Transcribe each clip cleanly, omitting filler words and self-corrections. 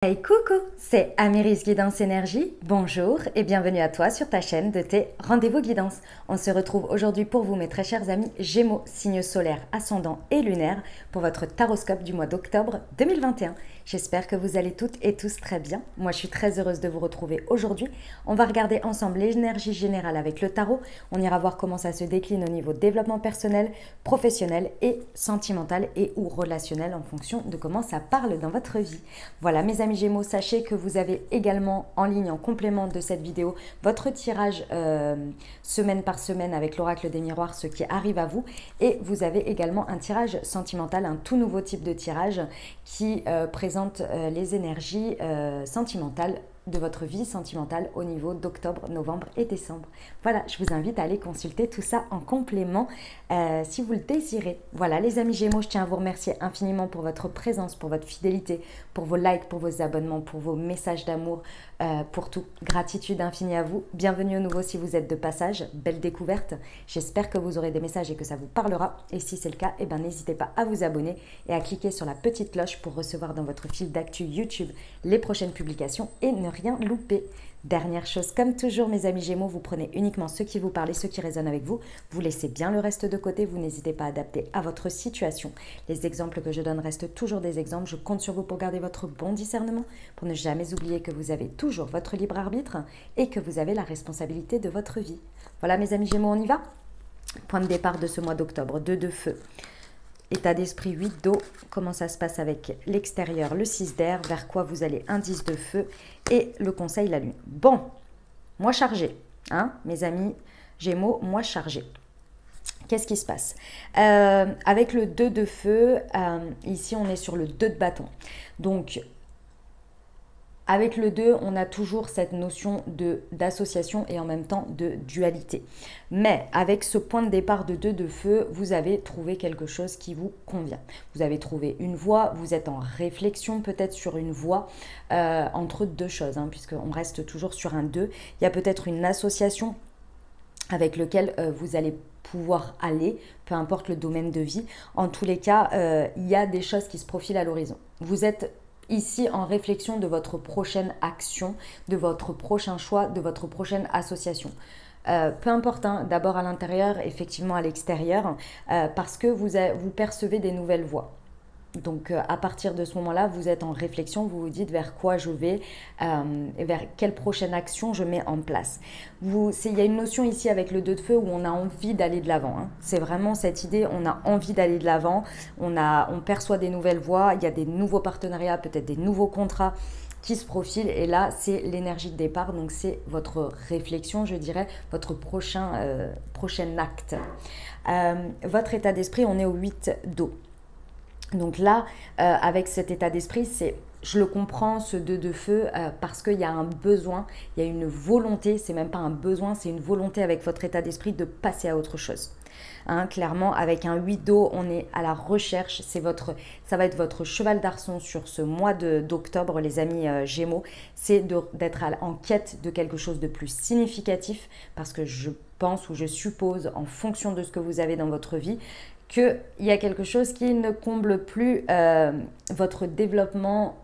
Hey coucou, c'est Améris Guidance Énergie, bonjour et bienvenue à toi sur ta chaîne de tes rendez-vous guidance. On se retrouve aujourd'hui pour vous mes très chers amis Gémeaux, signe solaire, ascendant et lunaire pour votre taroscope du mois d'octobre 2021. J'espère que vous allez toutes et tous très bien. Moi je suis très heureuse de vous retrouver aujourd'hui. On va regarder ensemble l'énergie générale avec le tarot. On ira voir comment ça se décline au niveau développement personnel, professionnel et sentimental et ou relationnel en fonction de comment ça parle dans votre vie. Voilà mes amis Gémeaux, sachez que vous avez également en ligne, en complément de cette vidéo, votre tirage semaine par semaine avec l'oracle des miroirs, ce qui arrive à vous. Et vous avez également un tirage sentimental, un tout nouveau type de tirage qui présente les énergies sentimentales de votre vie sentimentale au niveau d'octobre, novembre et décembre. Voilà, je vous invite à aller consulter tout ça en complément si vous le désirez. Voilà les amis Gémeaux, je tiens à vous remercier infiniment pour votre présence, pour votre fidélité, pour vos likes, pour vos abonnements, pour vos messages d'amour, pour tout. Gratitude infinie à vous. Bienvenue au nouveau si vous êtes de passage. Belle découverte. J'espère que vous aurez des messages et que ça vous parlera. Et si c'est le cas, eh ben, n'hésitez pas à vous abonner et à cliquer sur la petite cloche pour recevoir dans votre fil d'actu YouTube les prochaines publications et ne rien louper. Dernière chose, comme toujours mes amis Gémeaux, vous prenez uniquement ce qui vous parle et ce qui résonne avec vous. Vous laissez bien le reste de côté, vous n'hésitez pas à adapter à votre situation. Les exemples que je donne restent toujours des exemples. Je compte sur vous pour garder votre bon discernement, pour ne jamais oublier que vous avez toujours votre libre arbitre et que vous avez la responsabilité de votre vie. Voilà mes amis Gémeaux, on y va? Point de départ de ce mois d'octobre, 2 de feu. État d'esprit 8 d'eau, comment ça se passe avec l'extérieur, le 6 d'air, vers quoi vous allez, indice de feu et le conseil, la lune. Bon, moi chargé, hein, mes amis Gémeaux, moi chargé. Qu'est-ce qui se passe avec le 2 de feu, ici on est sur le 2 de bâton. Donc, avec le 2, on a toujours cette notion d'association et en même temps de dualité. Mais avec ce point de départ de 2 de feu, vous avez trouvé quelque chose qui vous convient. Vous avez trouvé une voie, vous êtes en réflexion peut-être sur une voie entre deux choses, hein, puisqu'on reste toujours sur un 2. Il y a peut-être une association avec laquelle vous allez pouvoir aller, peu importe le domaine de vie. En tous les cas, il y a des choses qui se profilent à l'horizon. Vous êtes ici en réflexion de votre prochaine action, de votre prochain choix, de votre prochaine association. Peu importe, hein, d'abord à l'intérieur, effectivement à l'extérieur, parce que vous percevez des nouvelles voies. Donc à partir de ce moment-là, vous êtes en réflexion, vous vous dites vers quoi je vais, et vers quelle prochaine action je mets en place. Il y a une notion ici avec le 2 de feu où on a envie d'aller de l'avant, hein. C'est vraiment cette idée, on a envie d'aller de l'avant, on perçoit des nouvelles voies, il y a des nouveaux partenariats, peut-être des nouveaux contrats qui se profilent et là c'est l'énergie de départ, donc c'est votre réflexion, je dirais, votre prochain acte. Votre état d'esprit, on est au 8 d'eau. Donc là, avec cet état d'esprit, je le comprends, ce 2 de feu, parce qu'il y a un besoin, il y a une volonté, c'est même pas un besoin, c'est une volonté avec votre état d'esprit de passer à autre chose. Hein, clairement, avec un 8 d'eau, on est à la recherche, ça va être votre cheval d'arçon sur ce mois d'octobre, les amis Gémeaux, c'est d'être en quête de quelque chose de plus significatif, parce que je pense ou je suppose, en fonction de ce que vous avez dans votre vie, qu'il y a quelque chose qui ne comble plus votre développement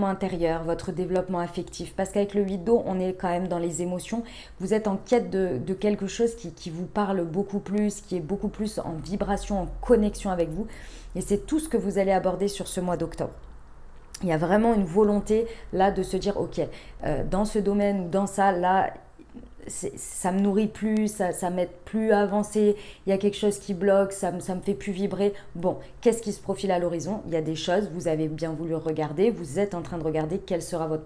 intérieur, votre développement affectif. Parce qu'avec le 8 d'eau, on est quand même dans les émotions. Vous êtes en quête de quelque chose qui vous parle beaucoup plus, qui est beaucoup plus en vibration, en connexion avec vous. Et c'est tout ce que vous allez aborder sur ce mois d'octobre. Il y a vraiment une volonté là de se dire, ok, dans ce domaine ou dans ça, là, ça me nourrit plus, ça m'aide plus à avancer, il y a quelque chose qui bloque, ça me fait plus vibrer. Bon, qu'est-ce qui se profile à l'horizon? Il y a des choses, vous avez bien voulu regarder, vous êtes en train de regarder quelle sera votre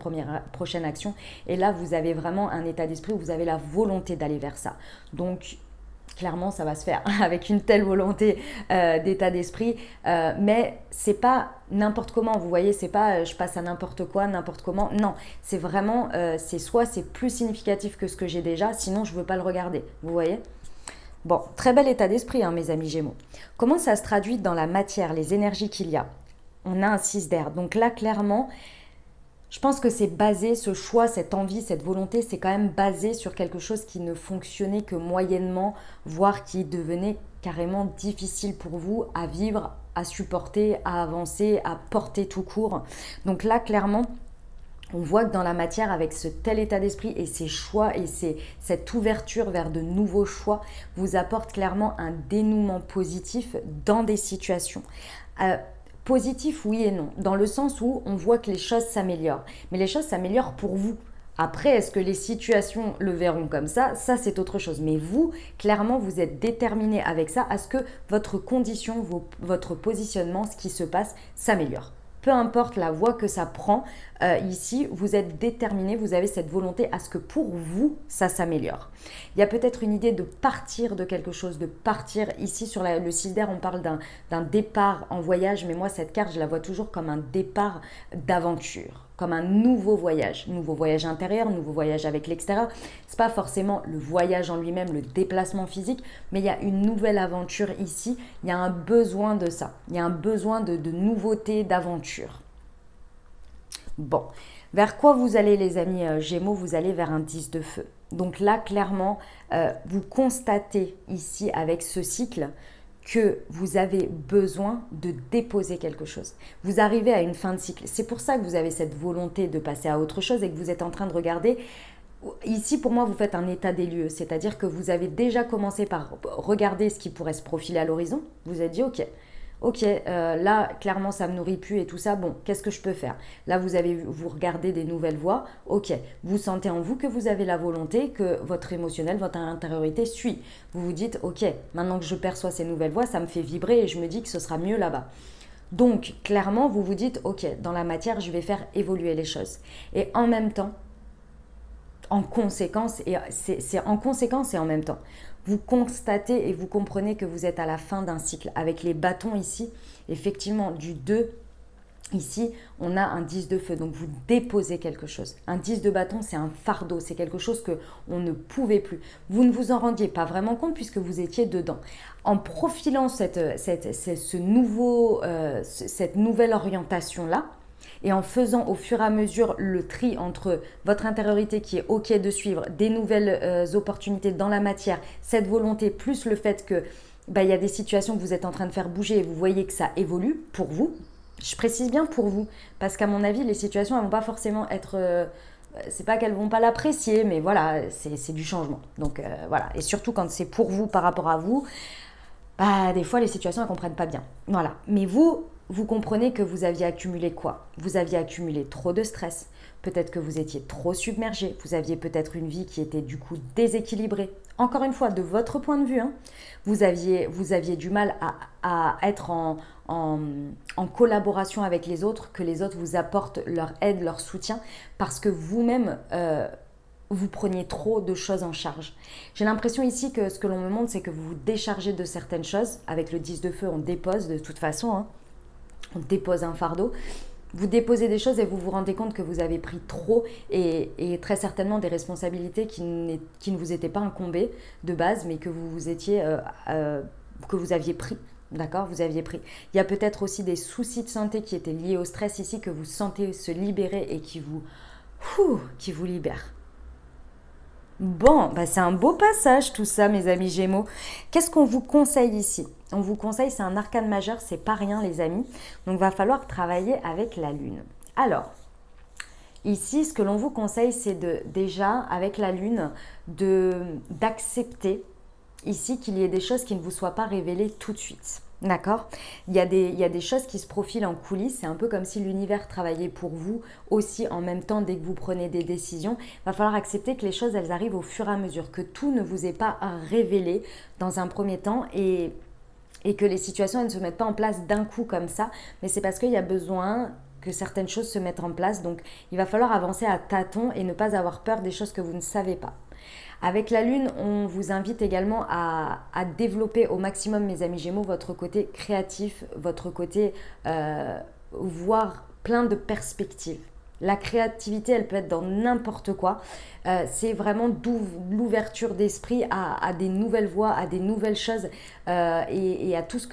prochaine action. Et là, vous avez vraiment un état d'esprit où vous avez la volonté d'aller vers ça. Donc, clairement, ça va se faire avec une telle volonté d'état d'esprit, mais c'est pas n'importe comment, vous voyez, c'est pas je passe à n'importe quoi, n'importe comment, non, c'est vraiment, soit c'est plus significatif que ce que j'ai déjà, sinon je veux pas le regarder, vous voyez. Bon, très bel état d'esprit, hein, mes amis Gémeaux. Comment ça se traduit dans la matière, les énergies qu'il y a? On a un 6 d'air, donc là, clairement, je pense que c'est basé, ce choix, cette envie, cette volonté, c'est quand même basé sur quelque chose qui ne fonctionnait que moyennement, voire qui devenait carrément difficile pour vous à vivre à supporter, à avancer, à porter tout court. Donc là, clairement, on voit que dans la matière, avec ce tel état d'esprit et ces choix et cette ouverture vers de nouveaux choix, vous apporte clairement un dénouement positif dans des situations. Positif, oui et non, dans le sens où on voit que les choses s'améliorent. Mais les choses s'améliorent pour vous. Après, est-ce que les situations le verront comme ça? Ça, c'est autre chose. Mais vous, clairement, vous êtes déterminé avec ça à ce que votre condition, votre positionnement, ce qui se passe, s'améliore. Peu importe la voie que ça prend, ici, vous êtes déterminé, vous avez cette volonté à ce que pour vous, ça s'améliore. Il y a peut-être une idée de partir de quelque chose, de partir. Ici, sur le 6 d'air, on parle d'un départ en voyage, mais moi, cette carte, je la vois toujours comme un départ d'aventure, comme un nouveau voyage intérieur, nouveau voyage avec l'extérieur. C'est pas forcément le voyage en lui-même, le déplacement physique, mais il y a une nouvelle aventure ici. Il y a un besoin de ça. Il y a un besoin de nouveauté, d'aventure. Bon, vers quoi vous allez les amis Gémeaux? Vous allez vers un 10 de feu. Donc là, clairement, vous constatez ici avec ce cycle que vous avez besoin de déposer quelque chose. Vous arrivez à une fin de cycle. C'est pour ça que vous avez cette volonté de passer à autre chose et que vous êtes en train de regarder. Ici, pour moi, vous faites un état des lieux. C'est-à-dire que vous avez déjà commencé par regarder ce qui pourrait se profiler à l'horizon. Vous avez dit, ok, là, clairement, ça me nourrit plus et tout ça. Bon, qu'est-ce que je peux faire? Là, vous regardez des nouvelles voies. Ok, vous sentez en vous que vous avez la volonté, que votre émotionnel, votre intériorité suit. Vous vous dites, ok, maintenant que je perçois ces nouvelles voies, ça me fait vibrer et je me dis que ce sera mieux là-bas. Donc, clairement, vous vous dites, ok, dans la matière, je vais faire évoluer les choses. Et en même temps, en conséquence, et c'est en conséquence et en même temps, vous constatez et vous comprenez que vous êtes à la fin d'un cycle. Avec les bâtons ici, effectivement, du 2, ici, on a un 10 de feu. Donc, vous déposez quelque chose. Un 10 de bâton, c'est un fardeau. C'est quelque chose qu'on ne pouvait plus. Vous ne vous en rendiez pas vraiment compte puisque vous étiez dedans. En profilant cette nouvelle orientation-là, et en faisant au fur et à mesure le tri entre votre intériorité qui est OK de suivre, des nouvelles opportunités dans la matière, cette volonté, plus le fait que il y a des situations que vous êtes en train de faire bouger et vous voyez que ça évolue pour vous. Je précise bien pour vous, parce qu'à mon avis, les situations, elles ne vont pas forcément être... c'est pas qu'elles ne vont pas l'apprécier, mais voilà, c'est du changement. Donc voilà, et surtout quand c'est pour vous par rapport à vous, des fois les situations, elles ne comprennent pas bien. Voilà, mais vous comprenez que vous aviez accumulé quoi? Vous aviez accumulé trop de stress, peut-être que vous étiez trop submergé, vous aviez peut-être une vie qui était du coup déséquilibrée. Encore une fois, de votre point de vue, hein, vous aviez du mal à être en collaboration avec les autres, que les autres vous apportent leur aide, leur soutien, parce que vous-même, vous preniez trop de choses en charge. J'ai l'impression ici que ce que l'on me montre, c'est que vous vous déchargez de certaines choses. Avec le 10 de feu, on dépose de toute façon, hein. On dépose un fardeau, vous déposez des choses et vous vous rendez compte que vous avez pris trop et très certainement des responsabilités qui ne vous étaient pas incombées de base, mais que que vous aviez pris. D'accord, vous aviez pris. Il y a peut-être aussi des soucis de santé qui étaient liés au stress ici, que vous sentez se libérer et qui vous libèrent. Bon, c'est un beau passage tout ça, mes amis Gémeaux. Qu'est-ce qu'on vous conseille ici? On vous conseille, c'est un arcane majeur, c'est pas rien les amis. Donc, va falloir travailler avec la lune. Alors, ici, ce que l'on vous conseille, c'est déjà, avec la lune, d'accepter ici qu'il y ait des choses qui ne vous soient pas révélées tout de suite. D'accord? Il y a des choses qui se profilent en coulisses. C'est un peu comme si l'univers travaillait pour vous aussi en même temps dès que vous prenez des décisions. Il va falloir accepter que les choses, elles arrivent au fur et à mesure, que tout ne vous est pas révélé dans un premier temps et que les situations, elles ne se mettent pas en place d'un coup comme ça. Mais c'est parce qu'il y a besoin que certaines choses se mettent en place. Donc, il va falloir avancer à tâtons et ne pas avoir peur des choses que vous ne savez pas. Avec la lune, on vous invite également à développer au maximum, mes amis Gémeaux, votre côté créatif, votre côté voir plein de perspectives. La créativité, elle peut être dans n'importe quoi. C'est vraiment l'ouverture d'esprit à des nouvelles voies, à des nouvelles choses et à toutes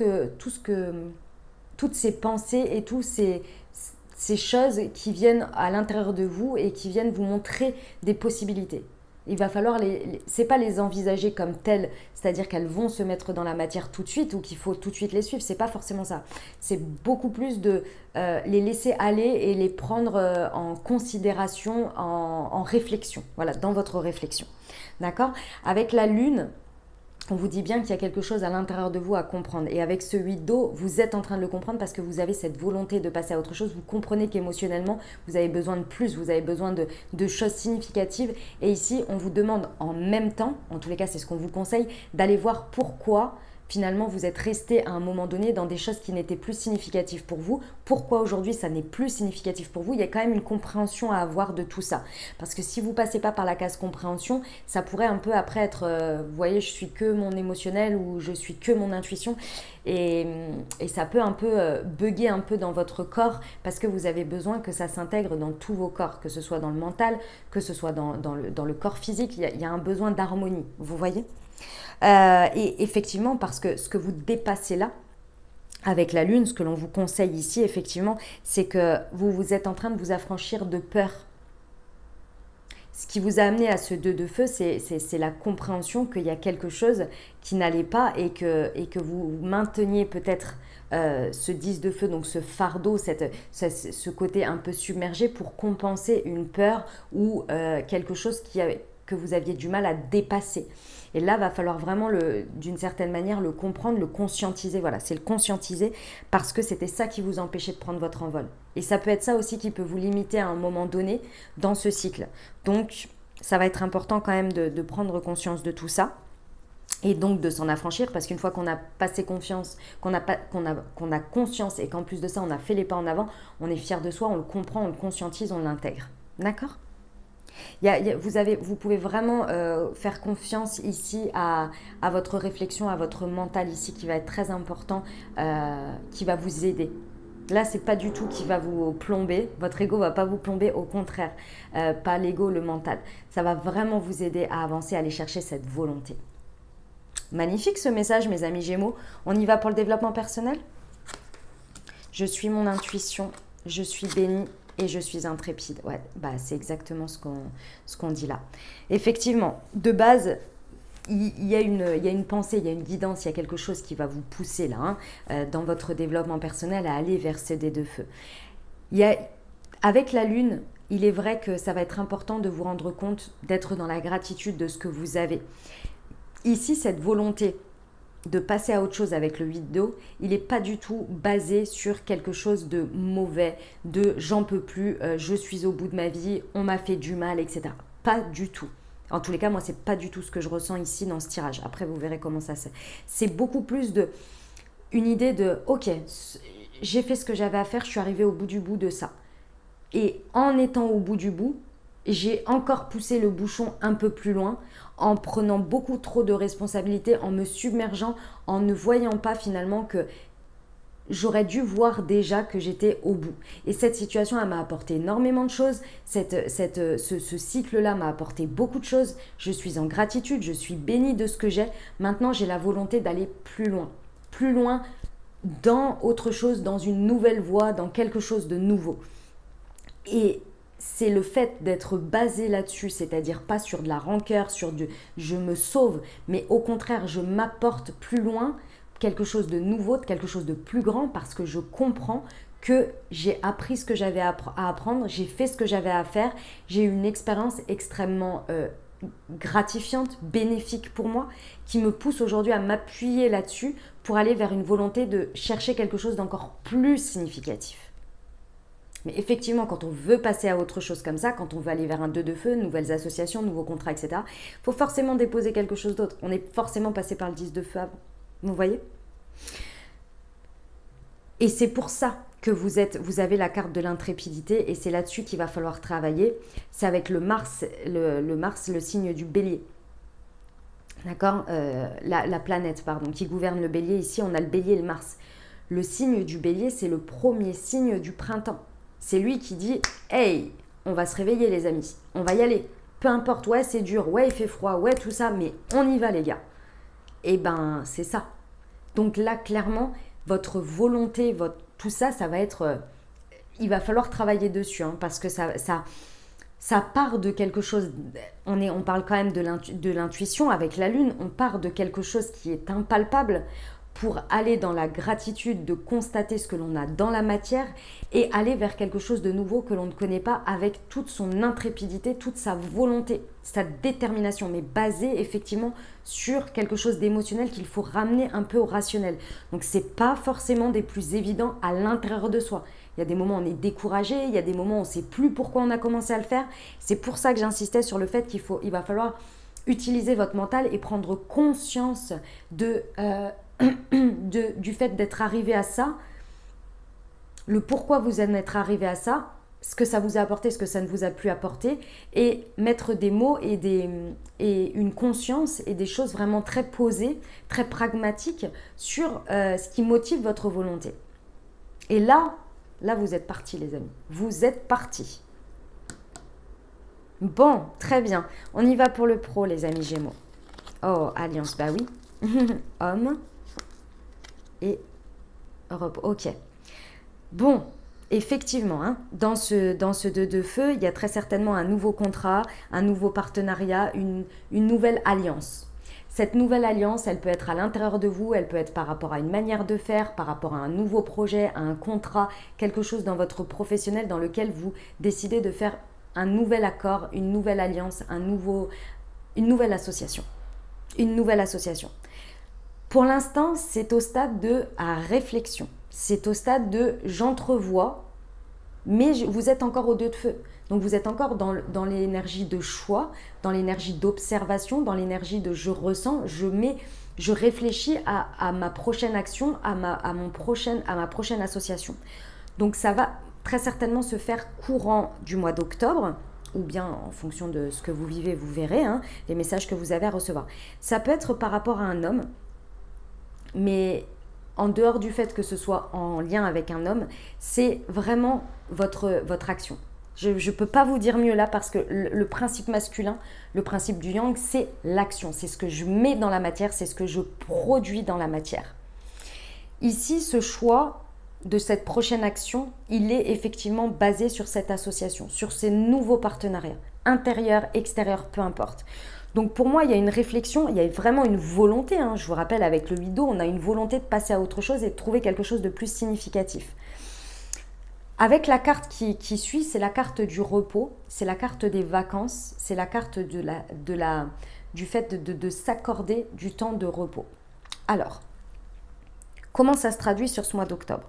ces pensées et toutes ces choses qui viennent à l'intérieur de vous et qui viennent vous montrer des possibilités. Il va falloir c'est pas les envisager comme telles, c'est-à-dire qu'elles vont se mettre dans la matière tout de suite ou qu'il faut tout de suite les suivre. C'est pas forcément ça. C'est beaucoup plus de les laisser aller et les prendre en considération, en réflexion. Voilà, dans votre réflexion. D'accord? Avec la lune, on vous dit bien qu'il y a quelque chose à l'intérieur de vous à comprendre. Et avec ce 8 d'eau, vous êtes en train de le comprendre parce que vous avez cette volonté de passer à autre chose. Vous comprenez qu'émotionnellement, vous avez besoin de plus, vous avez besoin de choses significatives. Et ici, on vous demande en même temps, en tous les cas, c'est ce qu'on vous conseille, d'aller voir pourquoi finalement vous êtes resté à un moment donné dans des choses qui n'étaient plus significatives pour vous. Pourquoi aujourd'hui ça n'est plus significatif pour vous? Il y a quand même une compréhension à avoir de tout ça. Parce que si vous ne passez pas par la case compréhension, ça pourrait un peu après être, vous voyez, je suis que mon émotionnel ou je suis que mon intuition. Et ça peut un peu bugger un peu dans votre corps parce que vous avez besoin que ça s'intègre dans tous vos corps, que ce soit dans le mental, que ce soit dans le corps physique. Il y a un besoin d'harmonie, vous voyez? Et effectivement, parce que ce que vous dépassez là, avec la lune, ce que l'on vous conseille ici, effectivement, c'est que vous êtes en train de vous affranchir de peur. Ce qui vous a amené à ce 2 de feu, c'est la compréhension qu'il y a quelque chose qui n'allait pas et que vous mainteniez peut-être ce 10 de feu, donc ce fardeau, ce côté un peu submergé pour compenser une peur ou quelque chose que vous aviez du mal à dépasser. Et là, va falloir vraiment, d'une certaine manière, le comprendre, le conscientiser. Voilà, c'est le conscientiser parce que c'était ça qui vous empêchait de prendre votre envol. Et ça peut être ça aussi qui peut vous limiter à un moment donné dans ce cycle. Donc, ça va être important quand même de prendre conscience de tout ça. Et donc de s'en affranchir parce qu'une fois qu'on a passé confiance, qu'on a conscience et qu'en plus de ça, on a fait les pas en avant, on est fier de soi, on le comprend, on le conscientise, on l'intègre. D'accord ? Vous pouvez vraiment faire confiance ici à votre réflexion, à votre mental ici qui va être très important, qui va vous aider. Là, c'est pas du tout qui va vous plomber, votre ego va pas vous plomber, au contraire, pas l'ego, le mental. Ça va vraiment vous aider à avancer, à aller chercher cette volonté. Magnifique ce message, mes amis Gémeaux. On y va pour le développement personnel? Je suis mon intuition, je suis bénie. Et je suis intrépide. Ouais, bah c'est exactement ce qu'on dit là. Effectivement, de base, il y a une pensée, il y a une guidance, il y a quelque chose qui va vous pousser là, dans votre développement personnel à aller vers ces dés de feu. Avec la lune, il est vrai que ça va être important de vous rendre compte, d'être dans la gratitude de ce que vous avez. Ici, cette volonté de passer à autre chose avec le 8 d'eau, il n'est pas du tout basé sur quelque chose de mauvais, de j'en peux plus, je suis au bout de ma vie, on m'a fait du mal, etc. Pas du tout. En tous les cas, moi, c'est pas du tout ce que je ressens ici dans ce tirage. Après, vous verrez comment ça c'est. C'est beaucoup plus une idée de ok, j'ai fait ce que j'avais à faire, je suis arrivée au bout du bout de ça. Et en étant au bout du bout, j'ai encore poussé le bouchon un peu plus loin en prenant beaucoup trop de responsabilités, en me submergeant, en ne voyant pas finalement que j'aurais dû voir déjà que j'étais au bout. Et cette situation, elle m'a apporté énormément de choses. Ce cycle-là m'a apporté beaucoup de choses. Je suis en gratitude, je suis bénie de ce que j'ai. Maintenant, j'ai la volonté d'aller plus loin. Plus loin dans autre chose, dans une nouvelle voie, dans quelque chose de nouveau. Et c'est le fait d'être basé là-dessus, c'est-à-dire pas sur de la rancœur, sur du je me sauve, mais au contraire, je m'apporte plus loin quelque chose de nouveau, quelque chose de plus grand parce que je comprends que j'ai appris ce que j'avais à apprendre, j'ai fait ce que j'avais à faire, j'ai eu une expérience extrêmement gratifiante, bénéfique pour moi, qui me pousse aujourd'hui à m'appuyer là-dessus pour aller vers une volonté de chercher quelque chose d'encore plus significatif. Mais effectivement, quand on veut passer à autre chose comme ça, quand on veut aller vers un 2 de feu, nouvelles associations, nouveaux contrats, etc., il faut forcément déposer quelque chose d'autre. On est forcément passé par le 10 de feu avant. Vous voyez? Et c'est pour ça que vous avez la carte de l'intrépidité et c'est là-dessus qu'il va falloir travailler. C'est avec le Mars, le signe du Bélier. D'accord? La planète, pardon, qui gouverne le Bélier. Ici, on a le Bélier et le Mars. Le signe du Bélier, c'est le premier signe du printemps. C'est lui qui dit « Hey, on va se réveiller les amis, on va y aller. Peu importe, ouais c'est dur, ouais il fait froid, ouais tout ça, mais on y va les gars. » Et ben c'est ça. Donc là clairement, votre volonté, tout ça, ça va être... il va falloir travailler dessus parce que ça ça part de quelque chose, on parle quand même de l'intuition avec la lune, on part de quelque chose qui est impalpable pour aller dans la gratitude de constater ce que l'on a dans la matière et aller vers quelque chose de nouveau que l'on ne connaît pas avec toute son intrépidité, toute sa volonté, sa détermination, mais basée effectivement sur quelque chose d'émotionnel qu'il faut ramener un peu au rationnel. Donc c'est pas forcément des plus évidents à l'intérieur de soi. Il y a des moments où on est découragé, il y a des moments où on ne sait plus pourquoi on a commencé à le faire. C'est pour ça que j'insistais sur le fait qu'il va falloir utiliser votre mental et prendre conscience du fait d'être arrivé à ça, le pourquoi vous en êtes arrivé à ça, ce que ça vous a apporté, ce que ça ne vous a plus apporté, et mettre des mots et une conscience et des choses vraiment très posées, très pragmatiques sur ce qui motive votre volonté. Et là, vous êtes partis les amis, vous êtes partis. Bon, très bien, on y va pour le pro les amis Gémeaux. Oh, alliance, bah oui. Homme et Europe, ok. Bon, effectivement, hein, dans ce 2 de feu, il y a très certainement un nouveau contrat, un nouveau partenariat, une nouvelle alliance. Cette nouvelle alliance, elle peut être à l'intérieur de vous, elle peut être par rapport à une manière de faire, par rapport à un nouveau projet, à un contrat, quelque chose dans votre professionnel dans lequel vous décidez de faire un nouvel accord, une nouvelle alliance, une nouvelle association. Une nouvelle association. Pour l'instant, c'est au stade de réflexion. C'est au stade de j'entrevois, mais vous êtes encore au 2 de feu. Donc vous êtes encore dans l'énergie de choix, dans l'énergie d'observation, dans l'énergie de je ressens, je réfléchis à ma prochaine action, à ma prochaine association. Donc ça va très certainement se faire courant du mois d'octobre, ou bien en fonction de ce que vous vivez, vous verrez les messages que vous avez à recevoir. Ça peut être par rapport à un homme, mais en dehors du fait que ce soit en lien avec un homme, c'est vraiment votre action. Je ne peux pas vous dire mieux là parce que le principe masculin, le principe du yang, c'est l'action. C'est ce que je mets dans la matière, c'est ce que je produis dans la matière. Ici, ce choix de cette prochaine action, il est effectivement basé sur cette association, sur ces nouveaux partenariats, intérieurs, extérieurs, peu importe. Donc pour moi, il y a une réflexion, il y a vraiment une volonté. Je vous rappelle, avec le 8 d'eau, on a une volonté de passer à autre chose et de trouver quelque chose de plus significatif. Avec la carte qui suit, c'est la carte du repos, c'est la carte des vacances, c'est la carte du fait de s'accorder du temps de repos. Alors, comment ça se traduit sur ce mois d'octobre?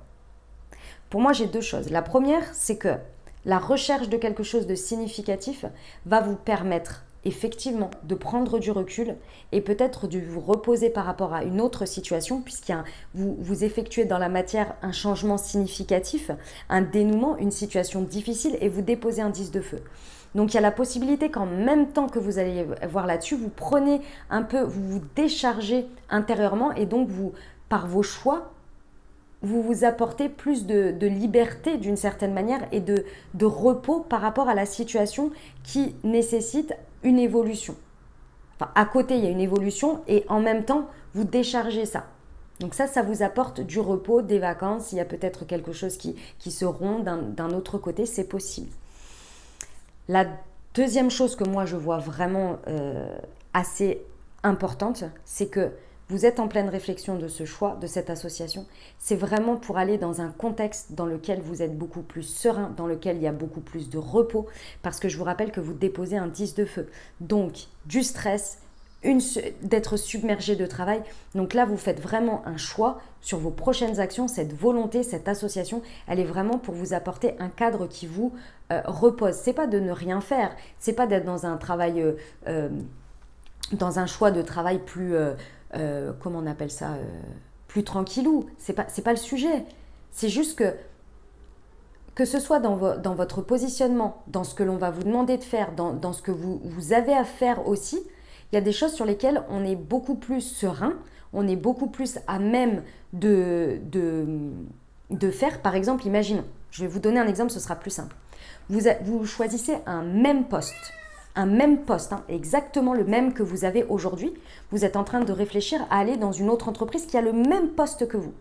Pour moi, j'ai deux choses. La première, c'est que la recherche de quelque chose de significatif va vous permettre effectivement de prendre du recul et peut-être de vous reposer par rapport à une autre situation vous effectuez dans la matière un changement significatif, un dénouement, une situation difficile et vous déposez un 10 de feu. Donc il y a la possibilité qu'en même temps que vous allez voir là-dessus, vous prenez un peu, vous vous déchargez intérieurement et donc par vos choix, vous vous apportez plus de liberté d'une certaine manière et de repos par rapport à la situation qui nécessite une évolution. Enfin, à côté, il y a une évolution et en même temps, vous déchargez ça. Donc ça vous apporte du repos, des vacances. Il y a peut-être quelque chose qui se rompt d'un autre côté, c'est possible. La deuxième chose que moi, je vois vraiment assez importante, c'est que vous êtes en pleine réflexion de ce choix, de cette association. C'est vraiment pour aller dans un contexte dans lequel vous êtes beaucoup plus serein, dans lequel il y a beaucoup plus de repos, parce que je vous rappelle que vous déposez un 10 de feu. Donc, du stress, d'être submergé de travail. Donc là, vous faites vraiment un choix sur vos prochaines actions. Cette volonté, cette association, elle est vraiment pour vous apporter un cadre qui vous repose. C'est pas de ne rien faire, c'est pas d'être dans un travail, dans un choix de travail plus... comment on appelle ça, plus tranquillou. C'est pas le sujet. C'est juste que ce soit dans votre positionnement, dans ce que l'on va vous demander de faire, dans ce que vous avez à faire aussi, il y a des choses sur lesquelles on est beaucoup plus serein, on est beaucoup plus à même de faire. Par exemple, imaginons, je vais vous donner un exemple, ce sera plus simple. Vous choisissez un même poste, exactement le même que vous avez aujourd'hui. Vous êtes en train de réfléchir à aller dans une autre entreprise qui a le même poste que vous.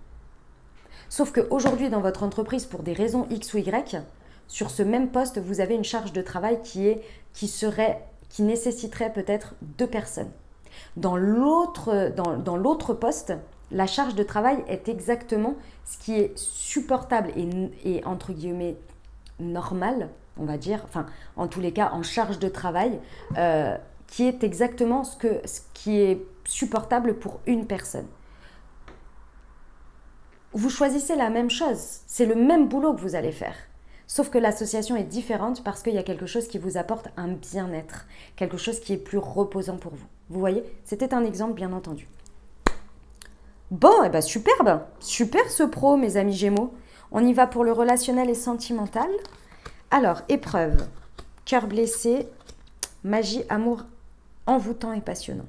Sauf qu'aujourd'hui, dans votre entreprise, pour des raisons X ou Y, sur ce même poste, vous avez une charge de travail qui nécessiterait peut-être 2 personnes. Dans l'autre poste, la charge de travail est exactement ce qui est supportable et entre guillemets normal, on va dire, enfin en tous les cas en charge de travail, qui est exactement ce qui est supportable pour une personne. Vous choisissez la même chose, c'est le même boulot que vous allez faire. Sauf que l'association est différente parce qu'il y a quelque chose qui vous apporte un bien-être, quelque chose qui est plus reposant pour vous. Vous voyez, c'était un exemple bien entendu. Bon, et ben superbe, super ce pro mes amis Gémeaux. On y va pour le relationnel et sentimental. Alors, épreuve, cœur blessé, magie, amour envoûtant et passionnant.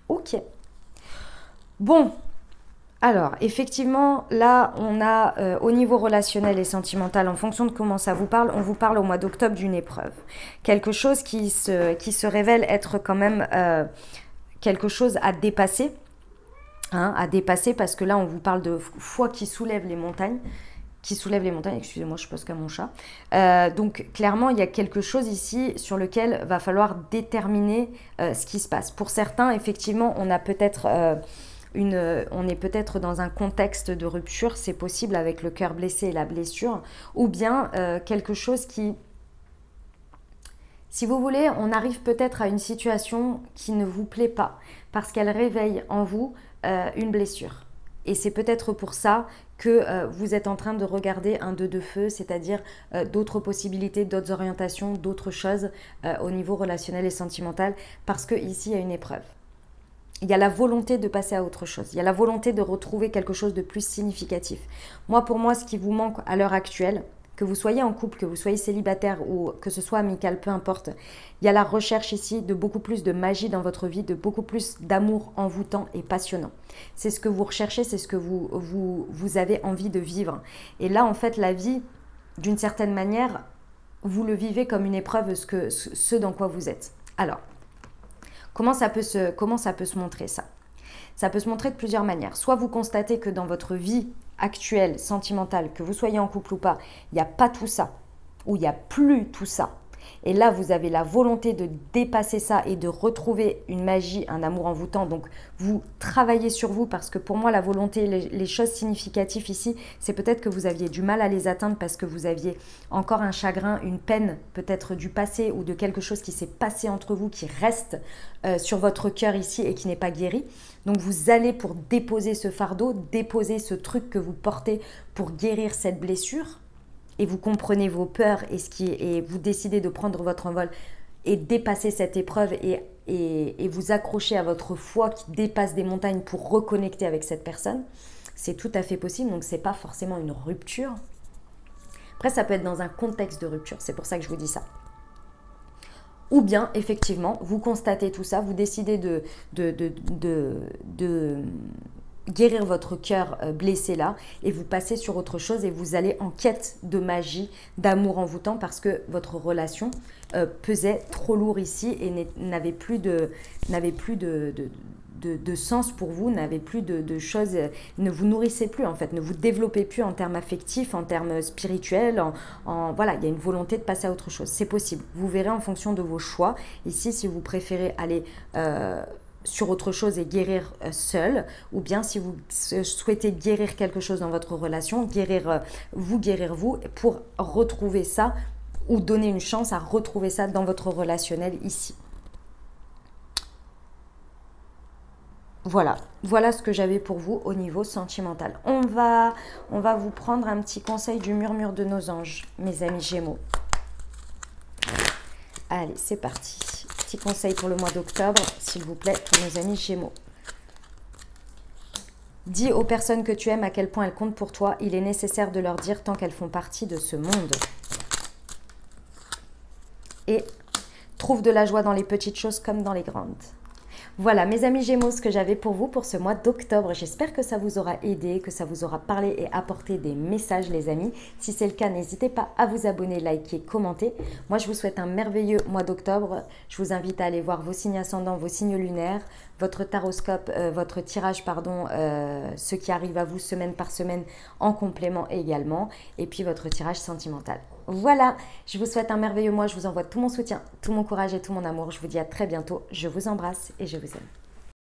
Ok. Bon, alors effectivement, là on a au niveau relationnel et sentimental, en fonction de comment ça vous parle, on vous parle au mois d'octobre d'une épreuve. Quelque chose qui se révèle être quand même quelque chose à dépasser. À dépasser parce que là on vous parle de foi qui soulève les montagnes. Excusez-moi, je pose comme mon chat. Donc clairement, il y a quelque chose ici sur lequel va falloir déterminer ce qui se passe. Pour certains, effectivement, on est peut-être dans un contexte de rupture, c'est possible avec le cœur blessé et la blessure, ou bien quelque chose qui, si vous voulez, on arrive peut-être à une situation qui ne vous plaît pas parce qu'elle réveille en vous une blessure. Et c'est peut-être pour ça que vous êtes en train de regarder un 2 de feu, c'est-à-dire d'autres possibilités, d'autres orientations, d'autres choses au niveau relationnel et sentimental, parce qu'ici, il y a une épreuve. Il y a la volonté de passer à autre chose. Il y a la volonté de retrouver quelque chose de plus significatif. Pour moi, ce qui vous manque à l'heure actuelle, que vous soyez en couple, que vous soyez célibataire ou que ce soit amical, peu importe, il y a la recherche ici de beaucoup plus de magie dans votre vie, de beaucoup plus d'amour envoûtant et passionnant. C'est ce que vous recherchez, c'est ce que vous avez envie de vivre. Et là, en fait, la vie, d'une certaine manière, vous le vivez comme une épreuve, ce dans quoi vous êtes. Alors, comment ça peut se montrer ça ? Ça peut se montrer de plusieurs manières. Soit vous constatez que dans votre vie actuelle, sentimentale, que vous soyez en couple ou pas, il n'y a pas tout ça, ou il n'y a plus tout ça. Et là, vous avez la volonté de dépasser ça et de retrouver une magie, un amour envoûtant. Donc, vous travaillez sur vous parce que pour moi, la volonté, les choses significatives ici, c'est peut-être que vous aviez du mal à les atteindre parce que vous aviez encore un chagrin, une peine peut-être du passé ou de quelque chose qui s'est passé entre vous, qui reste sur votre cœur ici et qui n'est pas guéri. Donc, vous allez pour déposer ce fardeau, déposer ce truc que vous portez pour guérir cette blessure. Et vous comprenez vos peurs et vous décidez de prendre votre envol et dépasser cette épreuve et vous accrocher à votre foi qui dépasse des montagnes pour reconnecter avec cette personne, c'est tout à fait possible. Donc, ce n'est pas forcément une rupture. Après, ça peut être dans un contexte de rupture. C'est pour ça que je vous dis ça. Ou bien, effectivement, vous constatez tout ça, vous décidez de guérir votre cœur blessé là et vous passez sur autre chose et vous allez en quête de magie, d'amour envoûtant parce que votre relation pesait trop lourd ici et n'avait plus de sens pour vous, n'avait plus de choses, ne vous nourrissez plus en fait, ne vous développez plus en termes affectifs, en termes spirituels, voilà, il y a une volonté de passer à autre chose. C'est possible, vous verrez en fonction de vos choix. Ici, si vous préférez aller sur autre chose et guérir seul, ou bien si vous souhaitez guérir quelque chose dans votre relation, guérir vous pour retrouver ça ou donner une chance à retrouver ça dans votre relationnel ici. Voilà ce que j'avais pour vous au niveau sentimental. On va vous prendre un petit conseil du murmure de nos anges, mes amis Gémeaux. Allez, c'est parti. Petit conseil pour le mois d'octobre, s'il vous plaît, pour nos amis Gémeaux. Dis aux personnes que tu aimes à quel point elles comptent pour toi. Il est nécessaire de leur dire tant qu'elles font partie de ce monde. Et trouve de la joie dans les petites choses comme dans les grandes. Voilà mes amis Gémeaux, ce que j'avais pour vous pour ce mois d'octobre. J'espère que ça vous aura aidé, que ça vous aura parlé et apporté des messages les amis. Si c'est le cas, n'hésitez pas à vous abonner, liker, commenter. Moi je vous souhaite un merveilleux mois d'octobre. Je vous invite à aller voir vos signes ascendants, vos signes lunaires, votre taroscope, votre tirage, ce qui arrive à vous semaine par semaine en complément également. Et puis votre tirage sentimental. Voilà, je vous souhaite un merveilleux mois, je vous envoie tout mon soutien, tout mon courage et tout mon amour. Je vous dis à très bientôt, je vous embrasse et je vous aime.